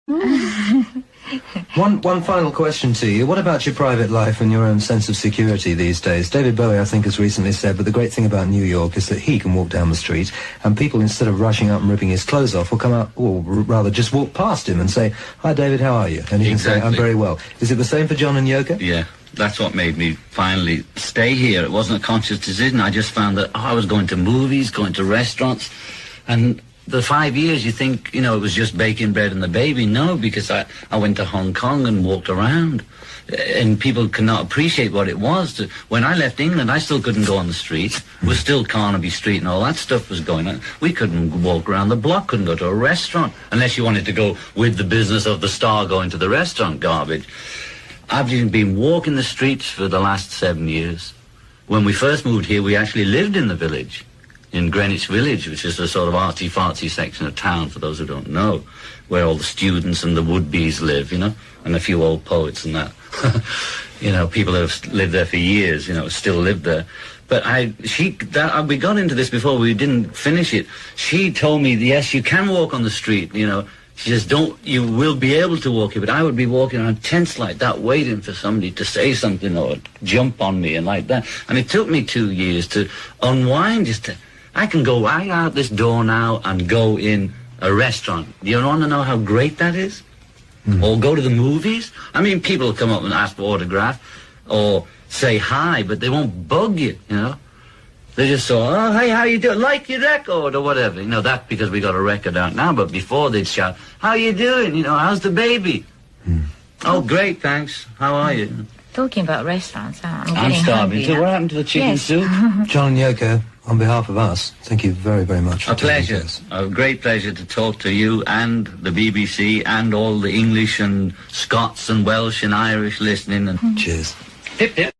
One final question to you. What about your private life and your own sense of security these days? David Bowie, I think, has recently said, but the great thing about New York is that he can walk down the street and people, instead of rushing up and ripping his clothes off, will come out, or rather just walk past him and say, "Hi, David, how are you?" And he can say, "I'm very well." Is it the same for John and Yoko? Yeah. That's what made me finally stay here. It wasn't a conscious decision. I just found that I was going to movies, going to restaurants, and the 5 years you think, you know, it was just baking bread and the baby. No, because I went to Hong Kong and walked around, and people cannot appreciate what it was. When I left England, I still couldn't go on the streets. It was still Carnaby Street and all that stuff was going on. We couldn't walk around the block, couldn't go to a restaurant, unless you wanted to go with the business of the star going to the restaurant garbage. I've been walking the streets for the last 7 years. When we first moved here, we actually lived in the village, in Greenwich Village, which is a sort of artsy-fartsy section of town, for those who don't know, where all the students and the would-bes live, you know, and a few old poets and that. You know, people that have lived there for years, you know, still live there. But we got into this before, we didn't finish it. She told me, yes, you can walk on the street, you know. She says, you will be able to walk here, but I would be walking around tense like that, waiting for somebody to say something or jump on me and like that. And it took me 2 years to unwind. I can go right out this door now and go in a restaurant. You want to know how great that is? Or go to the movies? I mean, people will come up and ask for autograph or say hi, but they won't bug you, you know? They just saw, "Oh, hey, how you doing? Like your record?" or whatever. You know, that's because we got a record out now, but before they'd shout, "How you doing? You know, how's the baby?" "Oh, great, thanks. How are you?" Talking about restaurants, I'm starving too. What happened to the chicken soup? John and Yoko, on behalf of us, thank you very, very much. A pleasure. A great pleasure to talk to you and the BBC and all the English and Scots and Welsh and Irish listening. And cheers. Hip, hip.